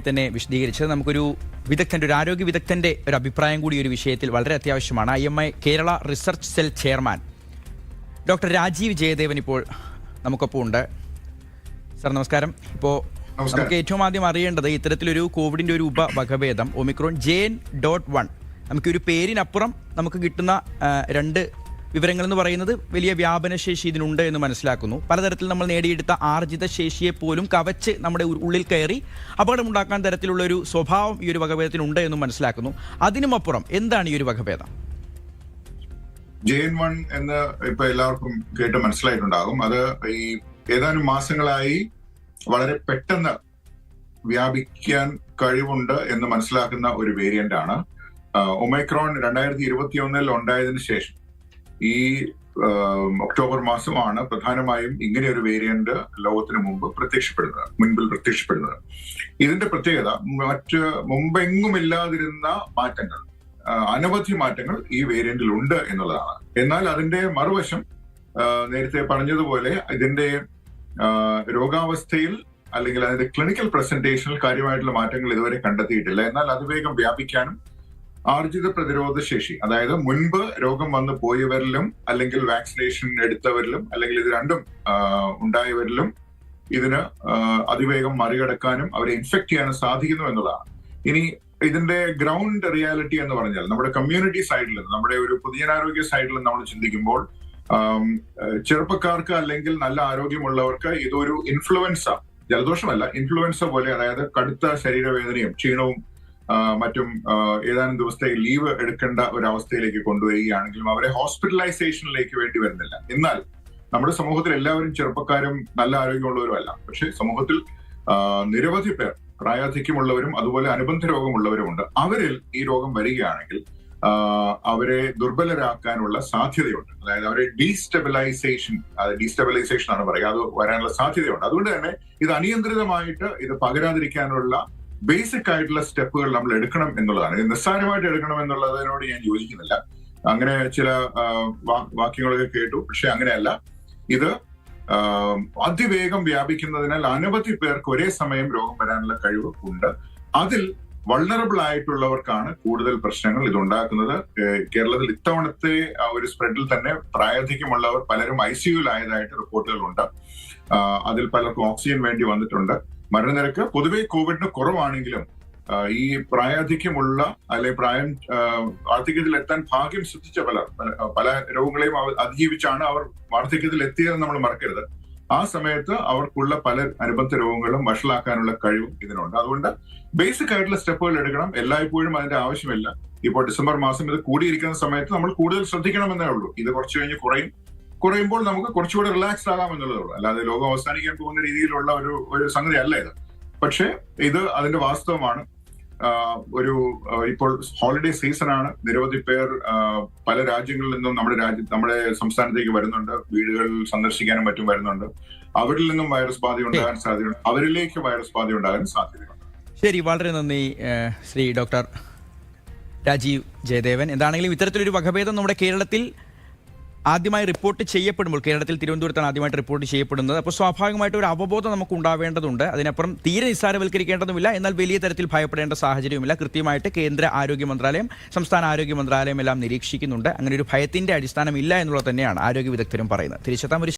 തന്നെ വിശദീകരിച്ചത്. നമുക്കൊരു വിദഗ്ധന്റെ, ഒരു ആരോഗ്യ വിദഗ്ധന്റെ ഒരു അഭിപ്രായം കൂടി ഒരു വിഷയത്തിൽ വളരെ അത്യാവശ്യമാണ്. IMI Kerala research cell chairman doctor Rajeev Jayadevan ഇപ്പോൾ നമുക്കൊപ്പം ഉണ്ട്. സാർ നമസ്കാരം. ഇപ്പോൾ നമുക്ക് ഏറ്റവും ആദ്യം അറിയേണ്ടത് ഇത്തരത്തിലൊരു കോവിഡിന്റെ ഒരു ഉപവകഭേദം ഒമിക്രോൺ JN.1, നമുക്കൊരു പേരിനപ്പുറം നമുക്ക് കിട്ടുന്ന രണ്ട് വിവരങ്ങൾ എന്ന് പറയുന്നത് വലിയ വ്യാപനശേഷി ഇതിനുണ്ട് എന്ന് മനസ്സിലാക്കുന്നു. പലതരത്തിൽ നമ്മൾ നേടിയെടുത്ത ആർജിത ശേഷിയെ പോലും കവച്ച് നമ്മുടെ ഉള്ളിൽ കയറി അപകടമുണ്ടാക്കാൻ തരത്തിലുള്ള ഒരു സ്വഭാവം ഈ ഒരു വകഭേദത്തിനുണ്ട് എന്നും മനസ്സിലാക്കുന്നു. അതിനുമപ്പുറം എന്താണ് ഈ ഒരു വകഭേദം? JN.1 എന്ന് ഇപ്പൊ എല്ലാവർക്കും കേട്ട് മനസ്സിലായിട്ടുണ്ടാകും. അത് ഈ ഏതാനും മാസങ്ങളായി വളരെ പെട്ടെന്ന് വ്യാപിക്കാൻ കഴിവുണ്ട് എന്ന് മനസ്സിലാക്കുന്ന ഒരു വേരിയന്റ് ആണ്. ഒമൈക്രോൺ 2021 ഉണ്ടായതിനു ശേഷം ഈ ഒക്ടോബർ മാസമാണ് പ്രധാനമായും ഇങ്ങനെ ഒരു വേരിയന്റ് ലോകത്തിന് മുൻപിൽ പ്രത്യക്ഷപ്പെടുന്നത്. ഇതിന്റെ പ്രത്യേകത മുമ്പെങ്ങുമില്ലാതിരുന്ന മാറ്റങ്ങൾ, അനവധി മാറ്റങ്ങൾ ഈ വേരിയന്റിൽ ഉണ്ട് എന്നുള്ളതാണ്. എന്നാൽ അതിന്റെ മറുവശം നേരത്തെ പറഞ്ഞതുപോലെ ഇതിന്റെ രോഗാവസ്ഥയിൽ അല്ലെങ്കിൽ അതിന്റെ ക്ലിനിക്കൽ പ്രസന്റേഷനിൽ കാര്യമായിട്ടുള്ള മാറ്റങ്ങൾ ഇതുവരെ കണ്ടെത്തിയിട്ടില്ല. എന്നാൽ അതിവേഗം വ്യാപിക്കാനും ആർജിത പ്രതിരോധ ശേഷി, അതായത് മുൻപ് രോഗം വന്നു പോയവരിലും അല്ലെങ്കിൽ വാക്സിനേഷൻ എടുത്തവരിലും അല്ലെങ്കിൽ ഇത് രണ്ടും ഉണ്ടായവരിലും ഇതിന് അതിവേഗം മറികടക്കാനും അവരെ ഇൻഫെക്ട് ചെയ്യാനും സാധിക്കുന്നു എന്നതാണ്. ഇനി ഇതിന്റെ ഗ്രൗണ്ട് റിയാലിറ്റി എന്ന് പറഞ്ഞാൽ നമ്മുടെ കമ്മ്യൂണിറ്റി സൈഡിൽ, നമ്മുടെ ഒരു പൊതുജനാരോഗ്യ സൈഡിൽ നമ്മൾ ചിന്തിക്കുമ്പോൾ ചെറുപ്പക്കാർക്ക് അല്ലെങ്കിൽ നല്ല ആരോഗ്യമുള്ളവർക്ക് ഇതൊരു ഇൻഫ്ലുവൻസ, ജലദോഷമല്ല, ഇൻഫ്ലുവൻസ പോലെ, അതായത് കടുത്ത ശരീരവേദനയും ക്ഷീണവും മറ്റും ഏതാനും ദിവസത്തെ ലീവ് എടുക്കേണ്ട ഒരു അവസ്ഥയിലേക്ക് കൊണ്ടുവരികയാണെങ്കിലും അവരെ ഹോസ്പിറ്റലൈസേഷനിലേക്ക് വേണ്ടി വരുന്നില്ല. എന്നാൽ നമ്മുടെ സമൂഹത്തിൽ എല്ലാവരും ചെറുപ്പക്കാരും നല്ല ആരോഗ്യമുള്ളവരുമല്ല. പക്ഷെ സമൂഹത്തിൽ നിരവധി പേർ പ്രായാധിക്യമുള്ളവരും അതുപോലെ അനുബന്ധ രോഗമുള്ളവരുമുണ്ട്. അവരിൽ ഈ രോഗം വരികയാണെങ്കിൽ അവരെ ദുർബലരാക്കാനുള്ള സാധ്യതയുണ്ട്. അതായത് അവരെ ഡീസ്റ്റെബിലൈസേഷൻ ആണ് പറയുക, അത് വരാനുള്ള സാധ്യതയുണ്ട്. അതുകൊണ്ട് തന്നെ ഇത് അനിയന്ത്രിതമായിട്ട് ഇത് പകരാതിരിക്കാനുള്ള ബേസിക് ആയിട്ടുള്ള സ്റ്റെപ്പുകൾ നമ്മൾ എടുക്കണം എന്നുള്ളതാണ്. ഇത് നിസ്സാരമായിട്ട് എടുക്കണം എന്നുള്ളതിനോട് ഞാൻ യോജിക്കുന്നില്ല. അങ്ങനെ ചില വാക്യങ്ങളൊക്കെ കേട്ടു, പക്ഷെ അങ്ങനെയല്ല. ഇത് അതിവേഗം വ്യാപിക്കുന്നതിനാൽ അനവധി പേർക്ക് ഒരേ സമയം രോഗം വരാനുള്ള കഴിവ് ഉണ്ട്. അതിൽ വൾണറബിൾ ആയിട്ടുള്ളവർക്കാണ് കൂടുതൽ പ്രശ്നങ്ങൾ ഇതുണ്ടാക്കുന്നത്. കേരളത്തിൽ ഇത്തവണത്തെ ഒരു സ്പ്രെഡിൽ തന്നെ പ്രായാധിക്യമുള്ളവർ പലരും ICUലായതായിട്ട് റിപ്പോർട്ടുകളുണ്ട്. അതിൽ പലർക്കും ഓക്സിജൻ വേണ്ടി വന്നിട്ടുണ്ട്. മരണനിരക്ക് പൊതുവെ കോവിഡിന് കുറവാണെങ്കിലും ഈ പ്രായാധിക്യമുള്ള അല്ലെങ്കിൽ വാർദ്ധക്യത്തിൽ എത്താൻ ഭാഗ്യം സിദ്ധിച്ച പല രോഗങ്ങളെയും അതിജീവിച്ചാണ് അവർ വാർദ്ധക്യത്തിൽ എത്തിയതെന്ന് നമ്മൾ മറക്കരുത്. ആ സമയത്ത് അവർക്കുള്ള പല അനുബന്ധ രോഗങ്ങളും വഷളാക്കാനുള്ള കഴിവും ഇതിനുണ്ട്. അതുകൊണ്ട് ബേസിക് ആയിട്ടുള്ള സ്റ്റെപ്പുകൾ എടുക്കണം. എല്ലായ്പ്പോഴും അതിന്റെ ആവശ്യമില്ല. ഇപ്പോൾ ഡിസംബർ മാസം ഇത് കൂടിയിരിക്കുന്ന സമയത്ത് നമ്മൾ കൂടുതൽ ശ്രദ്ധിക്കണമെന്നേ ഉള്ളൂ. ഇത് കുറച്ച് കഴിഞ്ഞ് കുറയുമ്പോൾ നമുക്ക് കുറച്ചുകൂടെ റിലാക്സ്ഡ് ആകാം എന്നുള്ളതേ ഉള്ളൂ. അല്ലാതെ ലോകം അവസാനിക്കാൻ പോകുന്ന രീതിയിലുള്ള ഒരു സംഗതി അല്ല ഇത്. പക്ഷേ ഇത് അതിന്റെ വാസ്തവമാണ്. ഇപ്പോൾ ഹോളിഡേ സീസൺ ആണ്. നിരവധി പേർ പല രാജ്യങ്ങളിൽ നിന്നും നമ്മുടെ സംസ്ഥാനത്തേക്ക് വരുന്നുണ്ട്. വീടുകൾ സന്ദർശിക്കാനും മറ്റും വരുന്നുണ്ട്. അവരിൽ നിന്നും വൈറസ് ബാധ ഉണ്ടാകാൻ സാധ്യതയുണ്ട്. അവരിലേക്ക് വൈറസ് ബാധ ഉണ്ടാകാൻ സാധ്യതയുണ്ട്. ശരി, വളരെ നന്ദി ശ്രീ ഡോക്ടർ രാജീവ് ജയദേവൻ. എന്താണെങ്കിലും ഇത്തരത്തിലൊരു വകഭേദം നമ്മുടെ കേരളത്തിൽ ആദ്യമായി റിപ്പോർട്ട് ചെയ്യപ്പെടുമ്പോൾ, കേരളത്തിൽ തിരുവനന്തപുരത്താണ് ആദ്യമായിട്ട് റിപ്പോർട്ട് ചെയ്യപ്പെടുന്നത്. അപ്പോൾ സ്വാഭാവികമായിട്ട് ഒരു അവബോധം നമുക്ക് ഉണ്ടാവേണ്ടതുണ്ട്. അതിനപ്പുറം തീരെ നിസ്സാരവൽക്കരിക്കേണ്ടതുമില്ല, എന്നാൽ വലിയ തരത്തിൽ ഭയപ്പെടേണ്ട സാഹചര്യവുമില്ല. കൃത്യമായിട്ട് കേന്ദ്ര ആരോഗ്യ മന്ത്രാലയം, സംസ്ഥാന ആരോഗ്യ മന്ത്രാലയം എല്ലാം നിരീക്ഷിക്കുന്നുണ്ട്. അങ്ങനെ ഒരു ഭയത്തിന്റെ അടിസ്ഥാനമില്ല എന്നുള്ളത് തന്നെയാണ് ആരോഗ്യ വിദഗ്ധരും പറയുന്നത്. തിരിച്ചെത്താൻ ഒരു